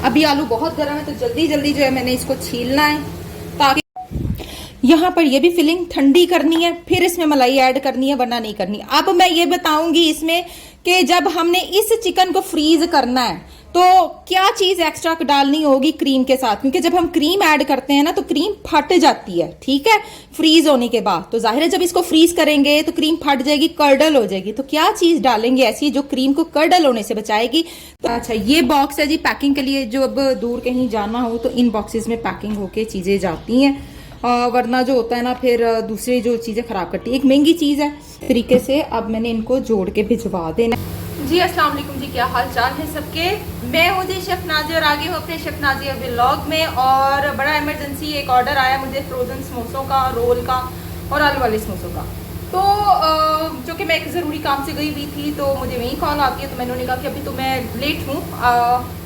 अभी आलू बहुत गर्म है तो जल्दी जल्दी जो है मैंने इसको छीलना है, ताकि यहाँ पर ये भी फिलिंग ठंडी करनी है, फिर इसमें मलाई ऐड करनी है, वरना नहीं करनी। अब मैं ये बताऊंगी इसमें कि जब हमने इस चिकन को फ्रीज करना है तो क्या चीज एक्स्ट्रा डालनी होगी क्रीम के साथ, क्योंकि जब हम क्रीम ऐड करते हैं ना तो क्रीम फट जाती है, ठीक है, फ्रीज होने के बाद। तो जाहिर है जब इसको फ्रीज करेंगे तो क्रीम फट जाएगी, कर्डल हो जाएगी। तो क्या चीज डालेंगे ऐसी जो क्रीम को कर्डल होने से बचाएगी? तो अच्छा, ये बॉक्स है जी पैकिंग के लिए, जो अब दूर कहीं जाना हो तो इन बॉक्सेस में पैकिंग होके चीजें जाती हैं, वरना जो होता है ना फिर दूसरी जो चीजें खराब करती है। एक महंगी चीज है तरीके से। अब मैंने इनको जोड़ के भिजवा देना जी। अस्सलाम वालेकुम जी, क्या हाल चाल है सबके। मैं हूँ जी शेफ नाज़िया और आगे हूँ अपने शेफ नाज़िया व्लॉग में। और बड़ा इमरजेंसी एक ऑर्डर आया मुझे फ्रोजन समोसों का, रोल का और आलू वाले समोसों का। तो जो कि मैं एक ज़रूरी काम से गई हुई थी तो मुझे वहीं कॉल आती है। तो मैंने उन्हें कहा कि अभी तो मैं लेट हूँ,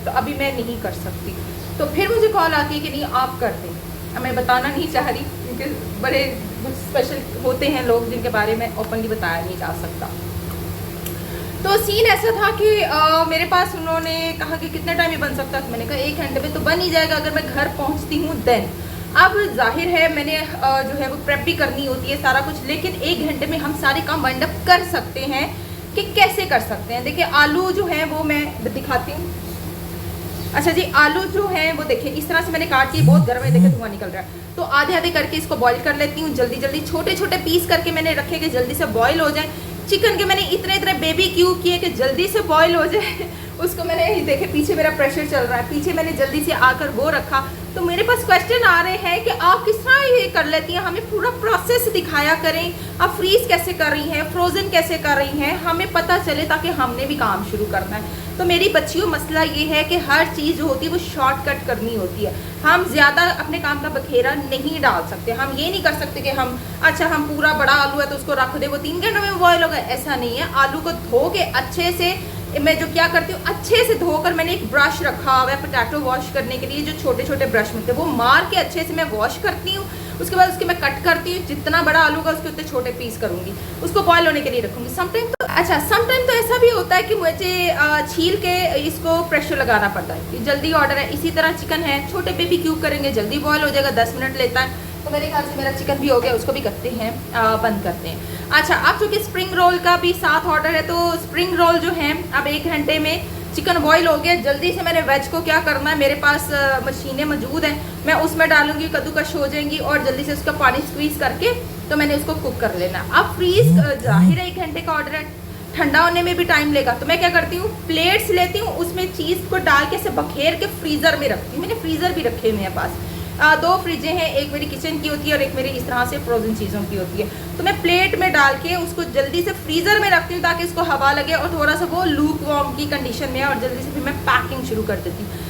तो अभी मैं नहीं कर सकती। तो फिर मुझे कॉल आती है कि नहीं आप कर दें। मैं बताना नहीं चाह रही क्योंकि बड़े स्पेशल होते हैं लोग जिनके बारे में ओपनली बताया नहीं जा सकता। तो सीन ऐसा था कि मेरे पास उन्होंने कहा कि कितने टाइम में बन सकता है। तो मैंने कहा 1 घंटे में तो बन ही जाएगा अगर मैं घर पहुंचती हूँ देन। अब जाहिर है मैंने जो है वो प्रेप भी करनी होती है सारा कुछ, लेकिन 1 घंटे में हम सारे काम वाइंड अप कर सकते हैं। कि कैसे कर सकते हैं, देखिए आलू जो है वो मैं दिखाती हूँ। अच्छा जी, आलू जो है वो देखिए इस तरह से मैंने काट के, बहुत गर्म है, देखिए धुआं निकल रहा है। तो आधे आधे करके इसको बॉईल कर लेती हूँ जल्दी जल्दी। छोटे छोटे पीस करके मैंने रखे कि जल्दी से बॉईल हो जाए। चिकन के मैंने इतने इतने बेबी क्यूब किए कि जल्दी से बॉईल हो जाए। उसको मैंने देखे पीछे मेरा प्रेशर चल रहा है, पीछे मैंने जल्दी से आकर वो रखा। तो मेरे पास क्वेश्चन आ रहे हैं कि आप किस तरह ये कर लेती हैं, हमें पूरा प्रोसेस दिखाया करें। आप फ्रीज कैसे कर रही हैं, फ्रोजन कैसे कर रही हैं, हमें पता चले ताकि हमने भी काम शुरू करना है। तो मेरी बच्चियों मसला ये है कि हर चीज़ जो होती है वो शॉर्टकट करनी होती है। हम ज़्यादा अपने काम का बखेरा नहीं डाल सकते। हम ये नहीं कर सकते कि हम अच्छा हम पूरा बड़ा आलू है तो उसको रख दे वो 3 घंटों में बॉयल होगा, ऐसा नहीं है। आलू को धो के अच्छे से मैं जो क्या करती हूँ, अच्छे से धोकर मैंने एक ब्रश रखा हुआ है पोटैटो वॉश करने के लिए, जो छोटे छोटे ब्रश मिलते हैं वो मार के अच्छे से मैं वॉश करती हूँ। उसके बाद उसके मैं कट करती हूँ, जितना बड़ा आलू का उसके उतने छोटे पीस करूँगी, उसको बॉयल होने के लिए रखूँगी। समटाइम तो ऐसा भी होता है कि मुझे छील के इसको प्रेशर लगाना पड़ता है कि जल्दी ऑर्डर है। इसी तरह चिकन है, छोटे बेबी क्यूब करेंगे जल्दी बॉयल हो जाएगा, 10 मिनट लेता है। तो मेरे ख्याल से मेरा चिकन भी हो गया, उसको भी करते हैं बंद करते हैं। अच्छा, अब चूँकि स्प्रिंग रोल का भी साथ ऑर्डर है तो स्प्रिंग रोल जो है अब 1 घंटे में चिकन बॉईल हो गया। जल्दी से मैंने वेज को क्या करना है, मेरे पास मशीनें मौजूद हैं, मैं उसमें डालूंगी, कद्दूकश हो जाएंगी और जल्दी से उसका पानी स्क्वीज करके तो मैंने उसको कुक कर लेना। अब फ्रीज जाहिर है 1 घंटे का ऑर्डर है, ठंडा होने में भी टाइम लेगा। तो मैं क्या करती हूँ, प्लेट्स लेती हूँ, उसमें चीज़ को डाल के से बखेर के फ्रीज़र में रखती हूँ। मैंने फ्रीज़र भी रखे हुए हैं पास, 2 फ्रिजें हैं, एक मेरी किचन की होती है और एक मेरी इस तरह से फ्रोजन चीज़ों की होती है। तो मैं प्लेट में डाल के उसको जल्दी से फ्रीज़र में रखती हूँ ताकि उसको हवा लगे और थोड़ा सा वो लूक वार्म की कंडीशन में है, और जल्दी से फिर मैं पैकिंग शुरू कर देती हूँ।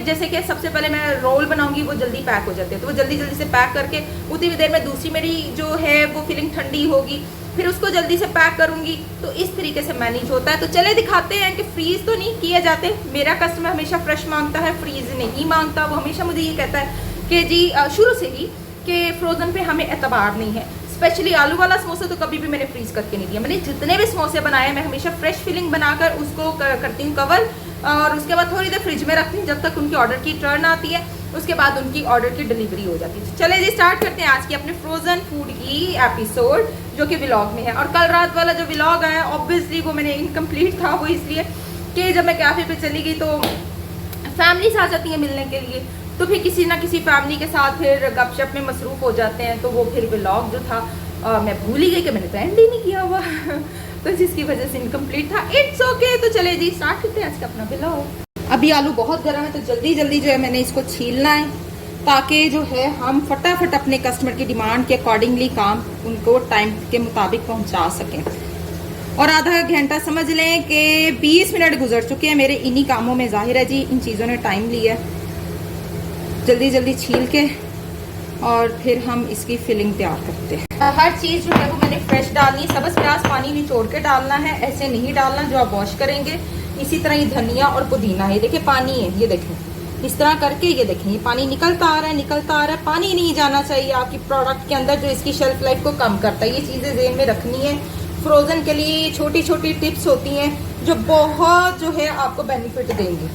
जैसे कि सबसे पहले मैं रोल बनाऊंगी, वो जल्दी पैक हो जाते हैं, तो वो जल्दी जल्दी से पैक करके उतनी देर में दूसरी मेरी जो है वो फिलिंग ठंडी होगी, फिर उसको जल्दी से पैक करूंगी। तो इस तरीके से मैनेज होता है। तो चले दिखाते हैं कि फ्रीज तो नहीं किए जाते। मेरा कस्टमर हमेशा फ्रेश मांगता है, फ्रीज नहीं मांगता। वो हमेशा मुझे ये कहता है कि जी शुरू से ही कि फ्रोज़न पे हमें एतबार नहीं है। स्पेशली आलू वाला समोसा तो कभी भी मैंने फ्रीज करके नहीं दिया। मैंने जितने भी समोसे बनाए मैं हमेशा फ्रेश फिलिंग बनाकर उसको करती हूँ कवर, और उसके बाद थोड़ी देर फ्रिज में रखती हूँ जब तक उनकी ऑर्डर की टर्न आती है। उसके बाद उनकी ऑर्डर की डिलीवरी हो जाती है। चले जी स्टार्ट करते हैं आज की अपने फ्रोज़न फूड की एपिसोड, जो कि व्लॉग में है। और कल रात वाला जो व्लॉग आया ऑब्वियसली वो मैंने इनकम्प्लीट था, वो इसलिए कि जब मैं कैफ़े पे चली गई तो फैमिलीज आ जाती हैं मिलने के लिए, तो फिर किसी ना किसी फैमिली के साथ फिर गपशप में मसरूफ़ हो जाते हैं। तो वो फिर व्लॉग जो था मैं भूल ही गई कि मैंने तो एंड ही नहीं किया हुआ तो जिसकी वजह से इनकम्प्लीट था। It's okay. तो चले जी स्टार्ट करते हैं आज का अपना व्लॉग। अभी आलू बहुत गर्म है तो जल्दी जल्दी जो है मैंने इसको छीलना है ताकि जो है हम फटाफट अपने कस्टमर की डिमांड के अकॉर्डिंगली काम उनको टाइम के मुताबिक पहुंचा सकें। और आधा घंटा समझ लें कि 20 मिनट गुजर चुके हैं मेरे इन्हीं कामों में। जाहिर है जी इन चीज़ों ने टाइम लिया, जल्दी जल्दी छील के और फिर हम इसकी फिलिंग तैयार करते हैं। हर चीज़ जो है वो मैंने फ्रेश डालनी है। सब्ज़ प्याज पानी निचोड़ के डालना है, ऐसे नहीं डालना जो आप वॉश करेंगे। इसी तरह ये धनिया और पुदीना है, देखिए पानी है, ये देखें इस तरह करके, ये देखें ये पानी निकलता आ रहा है, निकलता आ रहा है। पानी नहीं जाना चाहिए आपकी प्रोडक्ट के अंदर, जो इसकी शेल्फ लाइफ को कम करता है। ये चीज़ें ज़हन में रखनी है। फ्रोज़न के लिए छोटी छोटी टिप्स होती हैं जो बहुत जो है आपको बेनिफिट देंगी।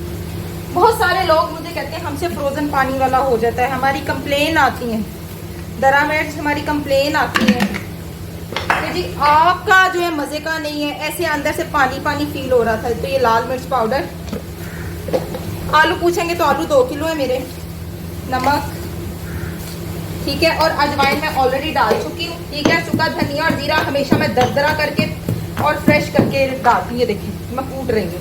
बहुत सारे लोग मुझे कहते हैं हमसे फ्रोजन पानी वाला हो जाता है, हमारी कंप्लेन आती है, दरामेड हमारी कंप्लेन आती है कि जी आपका जो है मजे का नहीं है, ऐसे अंदर से पानी पानी फील हो रहा था। तो ये लाल मिर्च पाउडर, आलू पूछेंगे तो आलू 2 किलो है मेरे, नमक, ठीक है, और अजवाइन मैं ऑलरेडी डाल चुकी हूँ, ठीक है। सूखा धनिया और जीरा हमेशा मैं दरदरा करके और फ्रेश करके डालती हूँ, ये देखिए मैं कूट रही हूँ,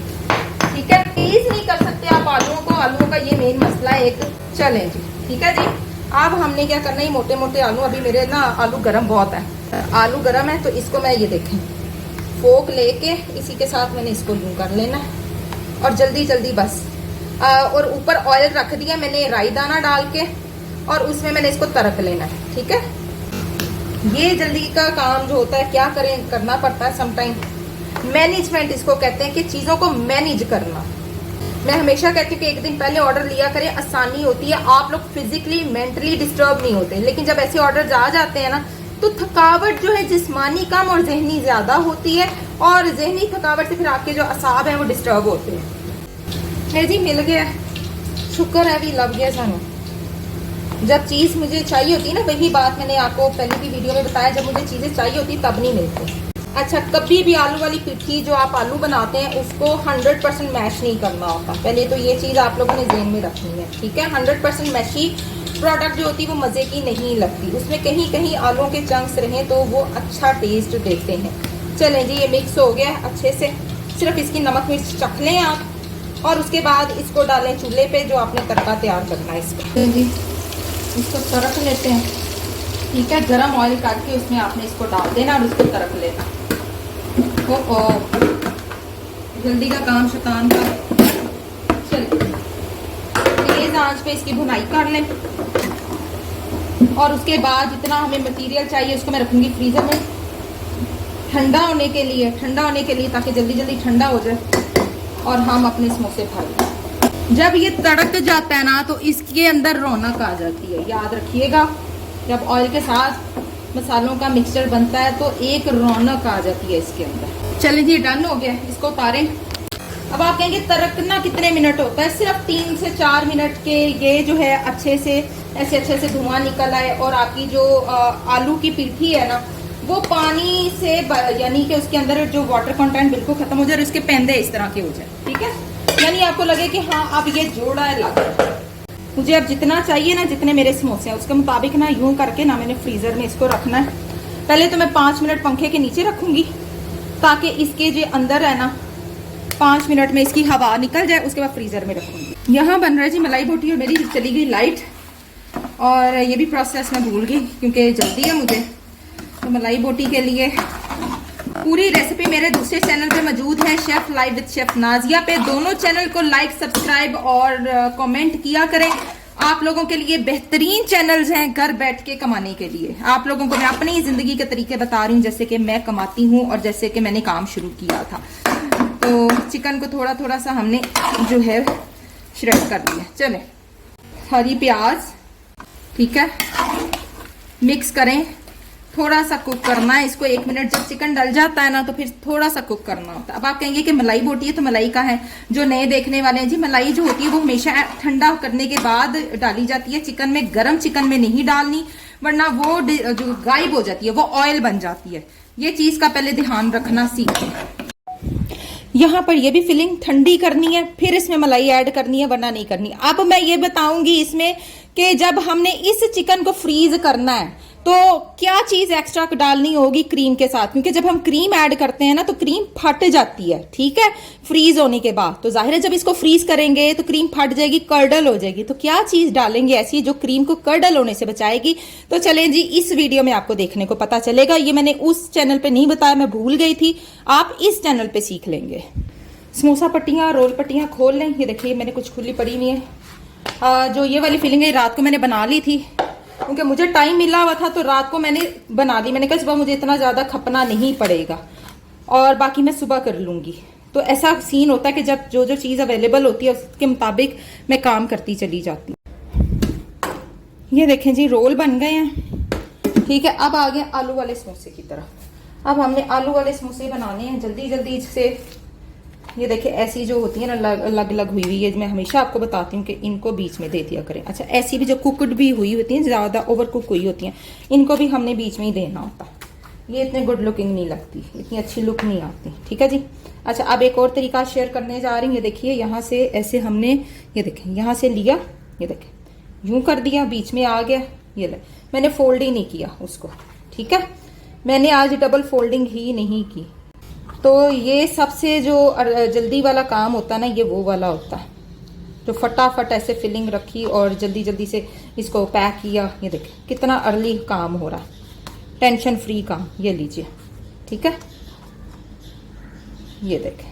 ठीक है। तेज नहीं कर सकते आप आलूओं को, आलूओं का ये मेन मसला है एक। चलें जी, ठीक है जी। अब हमने क्या करना है, मोटे मोटे आलू, अभी मेरे ना आलू गर्म बहुत है, आलू गर्म है, तो इसको मैं ये देखें फोक लेके इसी के साथ मैंने इसको यूं कर लेना है और जल्दी जल्दी बस। और ऊपर ऑयल रख दिया मैंने राई दाना डाल के, और उसमें मैंने इसको तड़क लेना है, ठीक है। ये जल्दी का काम जो होता है क्या करें, करना पड़ता है समटाइम, मैनेजमेंट इसको कहते हैं कि चीज़ों को मैनेज करना। मैं हमेशा कहती हूँ कि एक दिन पहले ऑर्डर लिया करें, आसानी होती है, आप लोग फिजिकली मेंटली डिस्टर्ब नहीं होते। लेकिन जब ऐसे ऑर्डर आ जाते हैं ना, तो थकावट जो है जिस्मानी कम और जहनी ज़्यादा होती है, और जहनी थकावट से फिर आपके जो असाब हैं वो डिस्टर्ब होते हैं। है जी, मिल गया, शुक्र है भी लग गया सानू। जब चीज़ मुझे चाहिए होती है ना, वही बात मैंने आपको पहले भी वीडियो में बताया, जब मुझे चीज़ें चाहिए होती तब नहीं मिलती। अच्छा, कभी भी आलू वाली पिट्ठी जो आप आलू बनाते हैं उसको 100% मैश नहीं करना होता, पहले तो ये चीज़ आप लोगों ने ज़हन में रखनी है, ठीक है। 100% मैशी प्रोडक्ट जो होती है वो मज़े की नहीं लगती, उसमें कहीं कहीं आलूओं के चंक्स रहें तो वो अच्छा टेस्ट देते हैं। चलें जी, ये मिक्स हो गया अच्छे से, सिर्फ इसकी नमक मिर्च चख लें आप, और उसके बाद इसको डालें चूल्हे पे, जो आपने तड़का तैयार करना है इसका जी। इसको तड़क लेते हैं, ठीक है। गरम ऑयल काट के उसमें आपने इसको डाल देना और उसको तड़क लेना। ओ जल्दी का काम शैतान का। चलिए तेज आंच पे इसकी भुनाई कर लें, और उसके बाद जितना हमें मटेरियल चाहिए उसको मैं रखूंगी फ्रीजर में ठंडा होने के लिए, ताकि जल्दी जल्दी ठंडा हो जाए और हम अपने समोसे खा लें। जब ये तड़क जाता है ना, तो इसके अंदर रौनक आ जाती है, याद रखिएगा। जब ऑयल के साथ मसालों का मिक्सचर बनता है तो एक रौनक आ जाती है इसके अंदर। चलिए जी, डन हो गया, इसको उतारें। अब आप कहेंगे तड़कना कितने मिनट होता है, सिर्फ 3 से 4 मिनट के ये जो है अच्छे से धुआं निकल आए, और आपकी जो आलू की पिट्ठी है ना, वो पानी से यानी कि उसके अंदर जो वाटर कंटेंट बिल्कुल खत्म हो जाए, और उसके पेंदे इस तरह के हो जाए, ठीक है। यानी आपको लगे कि हाँ अब ये जोड़ा है लग, मुझे अब जितना चाहिए ना, जितने मेरे समोसे हैं उसके मुताबिक ना यूं करके ना मैंने फ्रीजर में इसको रखना है। पहले तो मैं 5 मिनट पंखे के नीचे रखूंगी, ताकि इसके जो अंदर है ना 5 मिनट में इसकी हवा निकल जाए, उसके बाद फ्रीजर में रखूंगी। यहाँ बन रहा है जी मलाई बोटी, और मेरी चली गई लाइट, और ये भी प्रोसेस मैं भूल गई क्योंकि जल्दी है मुझे। तो मलाई बोटी के लिए पूरी रेसिपी मेरे दूसरे चैनल पे मौजूद है, chef live with chef Nazia पे। दोनों चैनल को लाइक, सब्सक्राइब और कमेंट किया करें। आप लोगों के लिए बेहतरीन चैनल्स हैं घर बैठ के कमाने के लिए। आप लोगों को मैं अपनी जिंदगी के तरीके बता रही हूँ, जैसे कि मैं कमाती हूँ और जैसे कि मैंने काम शुरू किया था। तो चिकन को थोड़ा थोड़ा सा हमने जो है श्रेड कर दिया। चले, हरी प्याज, ठीक है, मिक्स करें, थोड़ा सा कुक करना है इसको 1 मिनट। जब चिकन डल जाता है ना, तो फिर थोड़ा सा कुक करना होता है। अब आप कहेंगे कि मलाई बोटी है, तो मलाई का है, जो नए देखने वाले हैं जी, मलाई जो होती है वो हमेशा ठंडा करने के बाद डाली जाती है चिकन में, गरम चिकन में नहीं डालनी, वरना वो जो गायब हो जाती है, वो ऑयल बन जाती है। ये चीज का पहले ध्यान रखना सीखें। यहाँ पर ये भी फिलिंग ठंडी करनी है, फिर इसमें मलाई ऐड करनी है, वरना नहीं करनी। अब मैं ये बताऊंगी इसमें कि जब हमने इस चिकन को फ्रीज करना है तो क्या चीज एक्स्ट्रा डालनी होगी क्रीम के साथ, क्योंकि जब हम क्रीम ऐड करते हैं ना तो क्रीम फट जाती है, ठीक है, फ्रीज होने के बाद। तो जाहिर है जब इसको फ्रीज करेंगे तो क्रीम फट जाएगी, कर्डल हो जाएगी। तो क्या चीज डालेंगे ऐसी जो क्रीम को कर्डल होने से बचाएगी? तो चलें जी, इस वीडियो में आपको देखने को पता चलेगा। ये मैंने उस चैनल पे नहीं बताया, मैं भूल गई थी, आप इस चैनल पे सीख लेंगे। समोसा पट्टियां, रोल पट्टियां खोल लें। ये देखिए मैंने कुछ खुली पड़ी हुई है। जो ये वाली फिलिंग है रात को मैंने बना ली थी, क्योंकि मुझे टाइम मिला हुआ था, तो रात को मैंने बना ली। मैंने कहा सुबह मुझे इतना ज़्यादा खपना नहीं पड़ेगा, और बाकी मैं सुबह कर लूँगी। तो ऐसा सीन होता है कि जब जो जो चीज़ अवेलेबल होती है उसके मुताबिक मैं काम करती चली जाती हूँ। ये देखें जी, रोल बन गए हैं, ठीक है। अब आ गए आलू वाले समोसे की तरफ। अब हमने आलू वाले समोसे बनाने हैं जल्दी जल्दी से, ये देखिए ऐसी जो होती है ना अलग अलग हुई हुई है, मैं हमेशा आपको बताती हूँ कि इनको बीच में दे दिया करें। अच्छा ऐसी भी जो कुकड भी हुई होती हैं, ज़्यादा ओवर कुक हुई होती हैं, इनको भी हमने बीच में ही देना होता है। ये इतने गुड लुकिंग नहीं लगती, इतनी अच्छी लुक नहीं आती। ठीक है जी। अच्छा अब एक और तरीका शेयर करने जा रही हूँ। ये देखिए यहाँ से ऐसे हमने, ये देखें यहाँ से लिया, ये देखें यूं कर दिया, बीच में आ गया। ये ले, मैंने फोल्ड ही नहीं किया उसको। ठीक है, मैंने आज डबल फोल्डिंग ही नहीं की। तो ये सबसे जो जल्दी वाला काम होता है ना, ये वो वाला होता है जो फटाफट ऐसे फिलिंग रखी और जल्दी जल्दी से इसको पैक किया। ये देखें कितना अर्ली काम हो रहा है, टेंशन फ्री काम। ये लीजिए। ठीक है, ये देखें।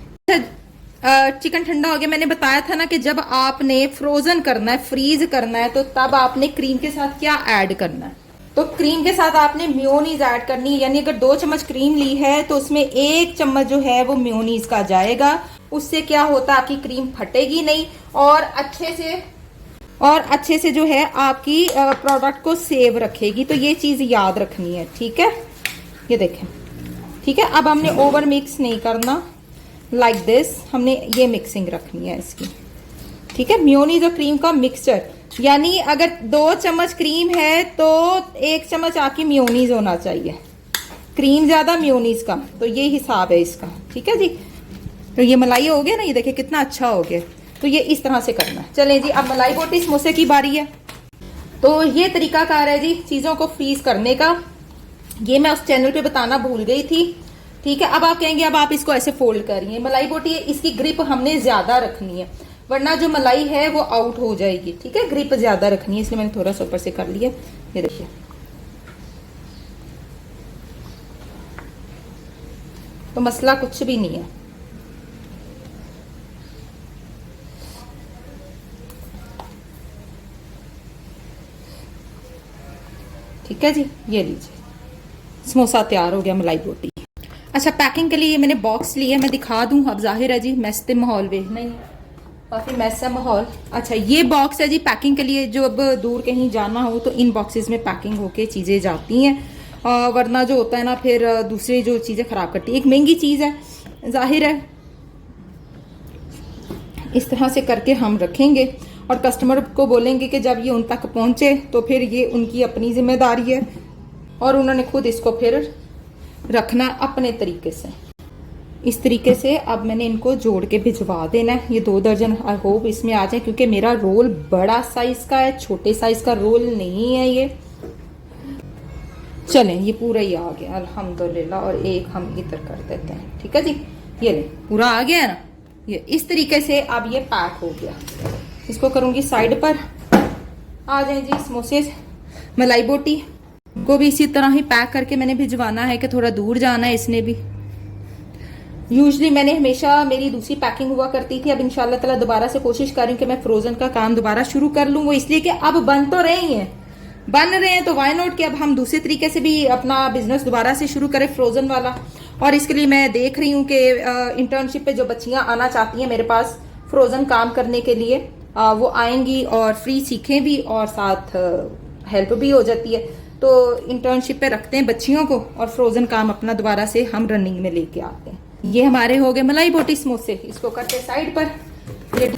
चिकन ठंडा हो गया। मैंने बताया था ना कि जब आपने फ्रोजन करना है, फ्रीज करना है, तो तब आपने क्रीम के साथ क्या ऐड करना है। तो क्रीम के साथ आपने मेयोनीज ऐड करनी है, यानी अगर 2 चम्मच क्रीम ली है तो उसमें 1 चम्मच जो है वो मेयोनीज का जाएगा। उससे क्या होता है, आपकी क्रीम फटेगी नहीं और अच्छे से जो है आपकी प्रोडक्ट को सेव रखेगी। तो ये चीज याद रखनी है। ठीक है, ये देखें। ठीक है, अब हमने ओवर मिक्स नहीं करना, लाइक दिस हमने ये मिक्सिंग रखनी है इसकी। ठीक है, मेयोनीज और क्रीम का मिक्सचर, यानी अगर 2 चम्मच क्रीम है तो 1 चम्मच आपकी मेयोनीज होना चाहिए। क्रीम ज्यादा मेयोनीज का, तो ये हिसाब है इसका। ठीक है जी। तो ये मलाई हो गया ना, ये देखिए कितना अच्छा हो गया। तो ये इस तरह से करना है। चलें जी, अब मलाई बोटी समोसे की बारी है। तो ये तरीकाकार है जी चीजों को फ्रीज करने का। ये मैं उस चैनल पे बताना भूल गई थी। ठीक है, अब आप कहेंगे अब आप इसको ऐसे फोल्ड करिए। मलाई बोटी इसकी ग्रिप हमने ज्यादा रखनी है, वरना जो मलाई है वो आउट हो जाएगी। ठीक है, ग्रिप ज्यादा रखनी है, इसलिए मैंने थोड़ा सा ऊपर से कर लिया। ये देखिए, तो मसला कुछ भी नहीं है। ठीक है जी, ये लीजिए समोसा तैयार हो गया, मलाई बोटी। अच्छा पैकिंग के लिए मैंने बॉक्स लिया, मैं दिखा दूं। अब जाहिर है जी मैस ते माहौल वे नहीं, काफी मैस है माहौल। अच्छा ये बॉक्स है जी पैकिंग के लिए, जो अब दूर कहीं जाना हो तो इन बॉक्सेस में पैकिंग होके चीजें जाती हैं, वरना जो होता है ना फिर दूसरी जो चीजें खराब करती है। एक महंगी चीज है, जाहिर है। इस तरह से करके हम रखेंगे और कस्टमर को बोलेंगे कि जब ये उन तक पहुंचे तो फिर ये उनकी अपनी जिम्मेदारी है और उन्होंने खुद इसको फिर रखना अपने तरीके से। इस तरीके से अब मैंने इनको जोड़ के भिजवा देना है। ये 2 दर्जन आई होप इसमें आ जाए, क्योंकि मेरा रोल बड़ा साइज का है, छोटे साइज का रोल नहीं है ये। चलें ये पूरा ही आ गया अल्हम्दुलिल्लाह, और एक हम इधर कर देते हैं। ठीक है जी, ये ले पूरा आ गया है ना। ये इस तरीके से अब ये पैक हो गया। इसको करूंगी साइड पर। आ जाए जी समोसे, मलाई बोटी को भी इसी तरह ही पैक करके मैंने भिजवाना है कि थोड़ा दूर जाना है इसने भी। यूजली मैंने हमेशा मेरी दूसरी पैकिंग हुआ करती थी, अब इंशाल्लाह ताला दोबारा से कोशिश कर रही हूँ कि मैं फ्रोजन का काम दोबारा शुरू कर लूँ। वो इसलिए कि अब बन तो बन रहे हैं तो वाई नॉट कि अब हम दूसरे तरीके से भी अपना बिजनेस दोबारा से शुरू करें फ्रोजन वाला। और इसके लिए मैं देख रही हूँ कि इंटर्नशिप पे जो बच्चियां आना चाहती हैं मेरे पास फ्रोजन काम करने के लिए, वो आएंगी और फ्री सीखें भी और साथ हेल्प भी हो जाती है। तो इंटर्नशिप पे रखते हैं बच्चियों को और फ्रोजन काम अपना दोबारा से हम रनिंग में लेके आते हैं। ये हमारे हो गए मलाई बोटी समोसे, इसको करते साइड पर। ये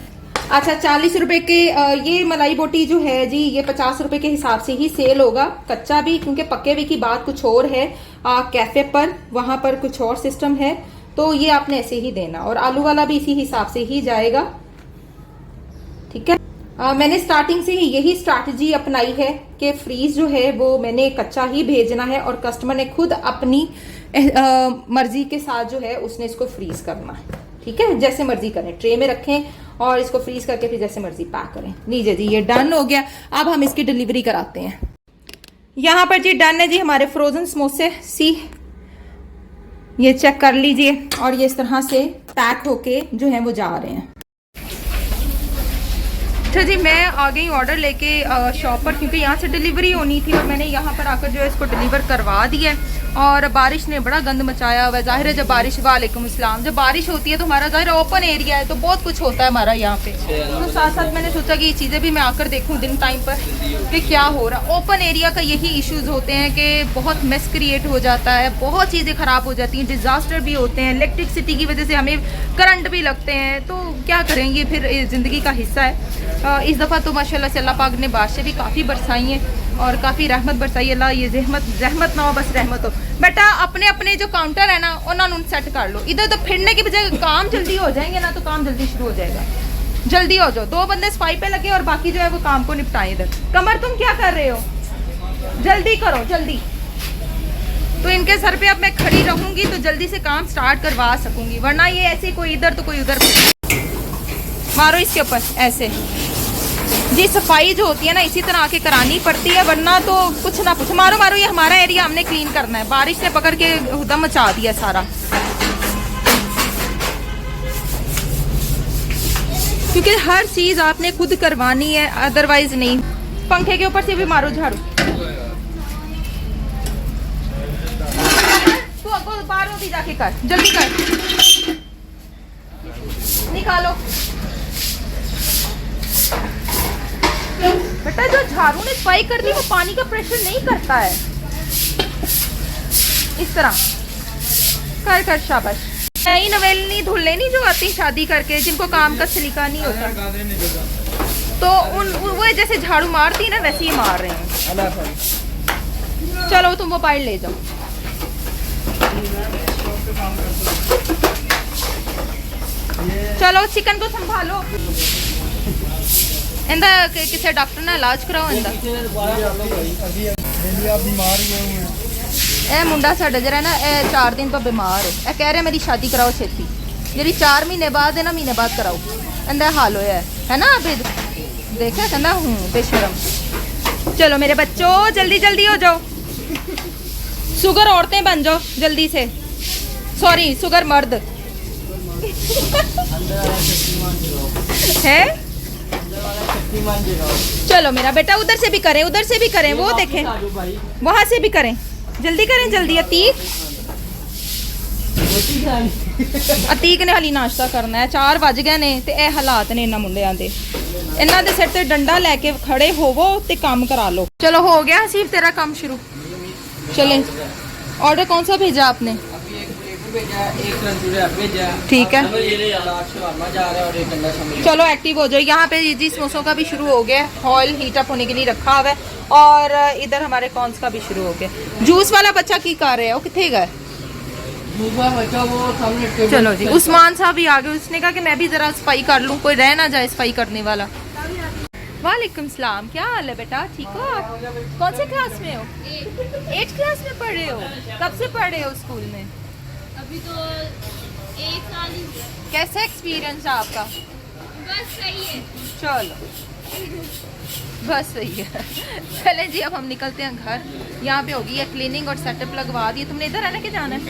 अच्छा 40 रुपए के ये मलाई बोटी जो है जी, ये 50 रुपए के हिसाब से ही सेल होगा, कच्चा भी, क्योंकि पक्के हुए की बात कुछ और है। कैफे पर वहां पर कुछ और सिस्टम है, तो ये आपने ऐसे ही देना। और आलू वाला भी इसी हिसाब से ही जाएगा। ठीक है, मैंने स्टार्टिंग से ही यही स्ट्रैटेजी अपनाई है कि फ्रीज जो है वो मैंने कच्चा ही भेजना है और कस्टमर ने खुद अपनी मर्जी के साथ जो है उसने इसको फ्रीज करना है। ठीक है, जैसे मर्जी करें, ट्रे में रखें और इसको फ्रीज करके फिर जैसे मर्जी पैक करें। लीजिए जी ये डन हो गया। अब हम इसकी डिलीवरी कराते हैं। यहाँ पर जी डन है जी हमारे फ्रोजन समोसे। सी ये चेक कर लीजिए, और ये इस तरह से पैक होके जो है वो जा रहे हैं। अच्छा जी मैं आ गई ऑर्डर लेके शॉप पर, क्योंकि यहाँ से डिलीवरी होनी थी और मैंने यहाँ पर आकर जो है इसको डिलीवर करवा दिया है। और बारिश ने बड़ा गंद मचाया हुआ है। जाहिर है जब बारिश, वालेकुम अस्सलाम, जब बारिश होती है तो हमारा जाहिर ओपन एरिया है तो बहुत कुछ होता है हमारा यहाँ पे। तो साथ साथ मैंने सोचा कि ये चीज़ें भी मैं आकर देखूँ दिन टाइम पर कि क्या हो रहा। ओपन एरिया का यही इश्यूज होते हैं कि बहुत मेस क्रिएट हो जाता है, बहुत चीज़ें ख़राब हो जाती हैं, डिज़ास्टर भी होते हैं, इलेक्ट्रिसिटी की वजह से हमें करंट भी लगते हैं। तो क्या करेंगे, फिर ज़िंदगी का हिस्सा है। इस दफ़ा तो माशाल्लाह से अल्लाह पाक ने बारिशें भी काफ़ी बरसाई हैं और काफ़ी रहमत बरसाई। अल्लाह ये रहमत ना हो, बस रहमत हो। बेटा अपने अपने जो काउंटर है ना उन्होंने सेट कर लो, इधर तो फिरने की बजाय काम जल्दी हो जाएंगे ना तो काम जल्दी शुरू हो जाएगा। जल्दी हो जाओ, 2 बंदे सफाई पे लगे और बाकी जो है वो काम को निपटाएं। इधर कमर तुम क्या कर रहे हो, जल्दी करो जल्दी। तो इनके सर पे अब मैं खड़ी रहूंगी तो जल्दी से काम स्टार्ट करवा सकूंगी, वरना ये ऐसे कोई इधर तो कोई उधर। मारो इसके ऊपर ऐसे जी। सफाई जो होती है ना इसी तरह आके करानी पड़ती है, वरना तो कुछ ना कुछ। मारो मारो, ये हमारा एरिया हमने क्लीन करना है। बारिश ने पकड़ के हुदम मचा दिया सारा, क्योंकि हर चीज आपने खुद करवानी है, अदरवाइज नहीं। पंखे के ऊपर से भी मारो झाड़ू। तू बाहर भी जाके कर, जल्दी कर, निकालो। बेटा जो झाड़ू ने सफाई कर दी वो पानी का प्रेशर नहीं करता है, इस तरह कर कर, शाबाश। नई नवेली धुल्ले नहीं जो आती शादी करके, जिनको काम का सलीका नहीं होता, तो वो जैसे झाड़ू मारती है ना वैसे ही मार रहे हैं। चलो तुम मोबाइल ले जाओ। चलो चिकन को संभालो। इंदा किसी डॉक्टर ने इलाज कराओ। इंदा ए मुंडा साडा जरा ना 4 दिन तो बीमार है, कह रहे मेरी शादी कराओ छेती, जी 4 महीने बाद है ना, महीने बाद कराओ। इंदा हाल होया है ना, अभी देखा कहना हूँ बेशरम। चलो मेरे बच्चों जल्दी जल्दी हो जाओ, शुगर औरतें बन जाओ जल्दी से, सॉरी शुगर मर्द है। चलो मेरा बेटा उधर से भी करें, उधर से भी करें, वो देखें वहां से भी करें, जल्दी करें जल्दी। अतीक ने हाली नाश्ता करना है, 4 बज गए ने ते ए हालात ने इन्हां मुंडियां दे। इन्हां दे सिर ते डंडा लेके खड़े होवो ते काम करा लो। चलो हो गया हसीब तेरा काम शुरू। चलें, ऑर्डर कौन सा भेजा आपने? ठीक है चलो एक्टिव हो जाओ। यहाँ पे जी समोसों का भी शुरू हो गया, ऑयल हीट अप होने के लिए रखा हुआ है, और इधर हमारे कॉर्न्स का भी शुरू हो गया। जूस वाला बच्चा की कर रहे हैं, वो कितने गए? चलो जी उस्मान साहब भी आ गए, उसने कहा कि मैं भी जरा सफाई कर लूँ, कोई रह ना जाए सफाई करने वाला। वालेकुम सलाम, क्या हाल है बेटा, ठीक हो आप? कौन से क्लास में हो? 8th क्लास में पढ़ रहे हो? कब से पढ़ रहे हो स्कूल में? अभी तो 1 साल ही। कैसा एक्सपीरियंस है आपका? बस सही है। चलो बस सही है। चले जी अब हम निकलते हैं घर। यहाँ पे होगी है क्लीनिंग और सेटअप लगवा दिए। तुमने इधर आना के जाना है?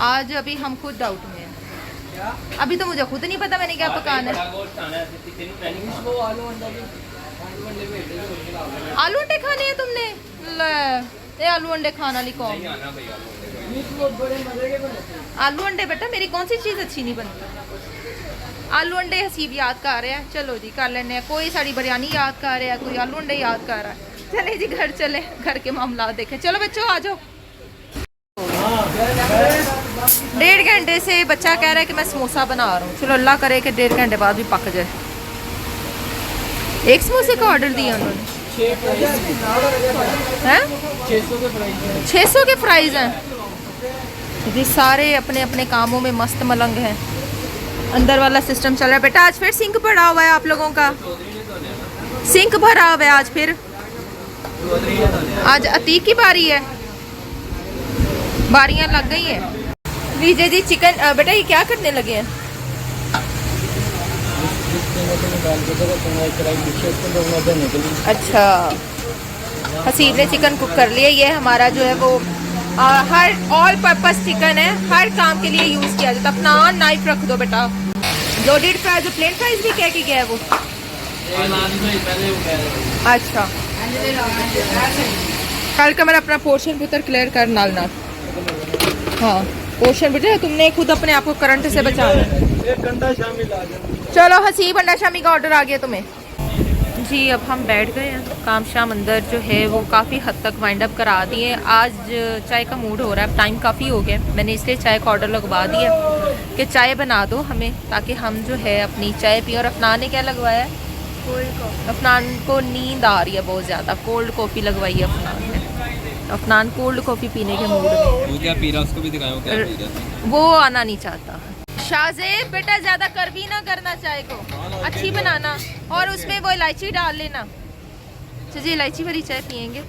आज अभी हम खुद डाउट में हैं, अभी तो मुझे खुद नहीं पता मैंने क्या पकाना है। आलू अंडे खाने हैं तुमने? ले आलू अंडे खाना ली कौन? आलू अंडे बेटा मेरी कौन सी चीज़ अच्छी नहीं बनती? आलू अंडे हसीब याद कर रहे हैं, चलो जी कर लेने। कोई साड़ी बिरयानी याद कर रहा है, कोई आलू अंडे याद कर रहा है। चले जी घर चले, घर के मामला देखें। चलो बच्चों आ जाओ। 1.5 घंटे से बच्चा कह रहा है कि मैं समोसा बना रहा हूँ। चलो अल्लाह करे कि 1.5 घंटे बाद भी पक जाए। एक समोसे का ऑर्डर दिया उन्होंने हैं? 600 के प्राइस हैं जी। सारे अपने अपने कामों में मस्त मलंग हैं। अंदर वाला सिस्टम चल रहा है। बेटा आज फिर सिंक भरा हुआ है आप लोगों का? सिंक भरा हुआ है आज फिर? आज अतीक की बारी है, बारियां लग गई हैं। विजय जी चिकन बेटा ये क्या करने लगे हैं? अच्छा हसीब ने चिकन कुक कर लिया। ये हमारा जो है वो हर ऑल पर्पस चिकन है, हर काम के लिए यूज किया जाता है। अपना नाइफ रख दो बेटा। जो डीप फ्राई जो प्लेन फ्राइज भी कह के गया है वो। अच्छा कल का मैंने अपना पोर्शन पुत्र क्लियर कर नाल नाल। हाँ पोर्शन पुत्र तुमने खुद अपने आप को करंट से बचाना है। एक घंटा शामिल आ जाओ। चलो हसीब अंडा शामी का ऑर्डर आ गया तुम्हें जी। अब हम बैठ गए हैं, काम शाम अंदर जो है वो काफ़ी हद तक वाइंड अप करा दिए। आज चाय का मूड हो रहा है, टाइम काफ़ी हो गया, मैंने इसलिए चाय का ऑर्डर लगवा दिया कि चाय बना दो हमें, ताकि हम जो है अपनी चाय पिए। और अफनान ने क्या लगवाया है? Cold coffee. अफनान को नींद आ रही है बहुत ज़्यादा, कोल्ड कॉफ़ी लगवाई है अफनान ने। अफनान कोल्ड कॉफ़ी पीने के मूड में। वो क्या पी रहा उसको भी दिखाओ क्या पी रहा। वो आना नहीं चाहता। शाहजेब बेटा ज़्यादा कर भी ना करना चाय को, अच्छी बनाना और उसमें वो इलायची डाल लेना। चलिए इलायची वाली चाय पियेंगे।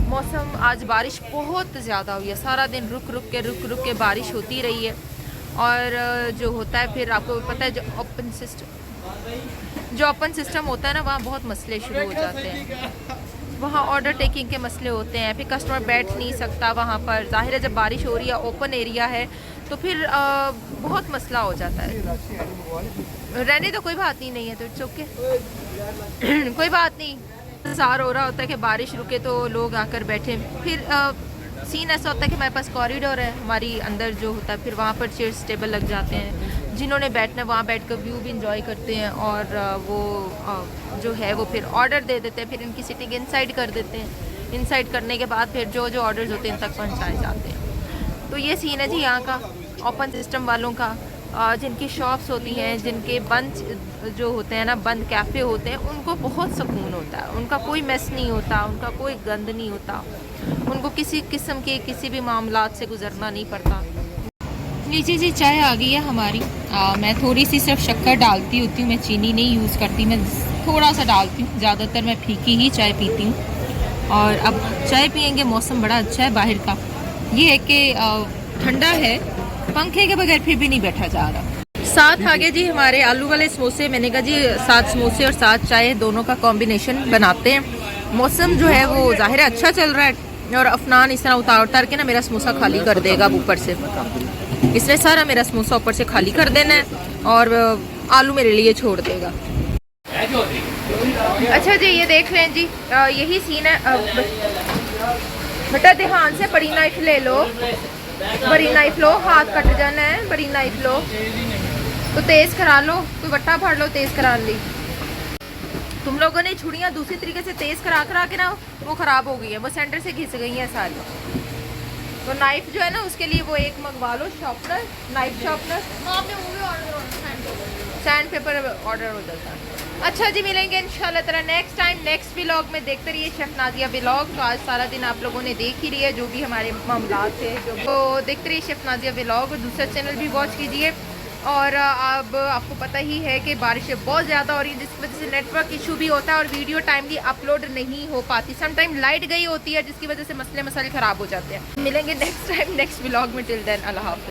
मौसम आज बारिश बहुत ज़्यादा हुई है, सारा दिन रुक रुक के बारिश होती रही है। और जो होता है फिर आपको पता है जो ओपन सिस्टम होता है ना, वहाँ बहुत मसले शुरू हो जाते हैं। वहाँ ऑर्डर टेकिंग के मसले होते हैं, फिर कस्टमर बैठ नहीं सकता वहाँ पर। जाहिर है जब बारिश हो रही है, ओपन एरिया है, तो फिर बहुत मसला हो जाता है। रहने तो कोई बात नहीं है तो इट्स ओके कोई बात नहीं। इंतज़ार हो रहा होता है कि बारिश रुके तो लोग आकर बैठे। फिर सीन ऐसा होता है कि हमारे पास कॉरिडोर है हमारी अंदर जो होता है, फिर वहाँ पर चेयर्स टेबल लग जाते हैं। जिन्होंने बैठना है वहाँ बैठ कर व्यू भी इंजॉय करते हैं। और वो जो है वो फिर ऑर्डर दे देते हैं, फिर इनकी सिटिंग इनसाइड कर देते हैं। इनसाइड करने के बाद फिर जो जो ऑर्डर्स होते हैं इन तक पहुँचाए जाते हैं। तो ये सीन है जी यहाँ का ओपन सिस्टम वालों का। जिनकी शॉप्स होती हैं, जिनके बंद जो होते हैं ना, बंद कैफ़े होते हैं, उनको बहुत सुकून होता है। उनका कोई मेस नहीं होता, उनका कोई गंद नहीं होता, उनको किसी किस्म के किसी भी मामलात से गुजरना नहीं पड़ता। लीजिए जी चाय आ गई है हमारी। मैं थोड़ी सी सिर्फ शक्कर डालती होती हूँ, मैं चीनी नहीं यूज़ करती, मैं थोड़ा सा डालती हूँ। ज़्यादातर मैं फीकी ही चाय पीती हूँ। और अब चाय पियेंगे। मौसम बड़ा अच्छा है बाहर का, ये है कि ठंडा है, पंखे के बगैर फिर भी नहीं बैठा जा रहा। साथ आ गए जी हमारे आलू वाले समोसे। मैंने कहा जी 7 समोसे और 7 चाय दोनों का कॉम्बिनेशन बनाते हैं। मौसम जो है वो ज़ाहिर है अच्छा चल रहा है। और अफनान इस तरह उतार के ना मेरा समोसा खाली कर देगा ऊपर से, इसलिए सारा मेरा समोसा ऊपर से खाली कर देना है और आलू मेरे लिए छोड़ देगा। अच्छा जी ये देख लें जी, यही सीन है। बेटा ध्यान से बड़ी नाइफ ले लो, बड़ी नाइफ लो, हाथ कट जाना है। बड़ी नाइफ लो तो तेज करा लो, कोई वट्टा फाड़ लो, तेज करा ली। तुम लोगों ने छुड़ियाँ दूसरी तरीके से तेज करा के ना वो ख़राब हो गई है, वो सेंटर से घिस गई हैं सारी। तो नाइफ जो है ना उसके लिए वो एक मंगवा लो, sharpener, knife sharpener. Sandpaper order हो जाता है। अच्छा जी मिलेंगे इंशाल्लाह ताला नेक्स्ट टाइम नेक्स्ट व्लॉग में। देखते रहिए शेफ नाजिया व्लॉग। तो आज सारा दिन आप लोगों ने देख ही लिया जो भी हमारे मामलात थे, जो तो देखते रहिए शेफ नाजिया व्लॉग। दूसरा चैनल भी वॉच कीजिए। और अब आपको पता ही है कि बारिशें बहुत ज़्यादा हो रही है, जिसकी वजह से नेटवर्क इशू भी होता है और वीडियो टाइमली अपलोड नहीं हो पाती। समटाइम लाइट गई होती है जिसकी वजह से मसले मसाइल ख़राब हो जाते हैं। मिलेंगे नेक्स्ट टाइम नेक्स्ट व्लॉग में। टिल देन अल्लाह हाफ़िज़।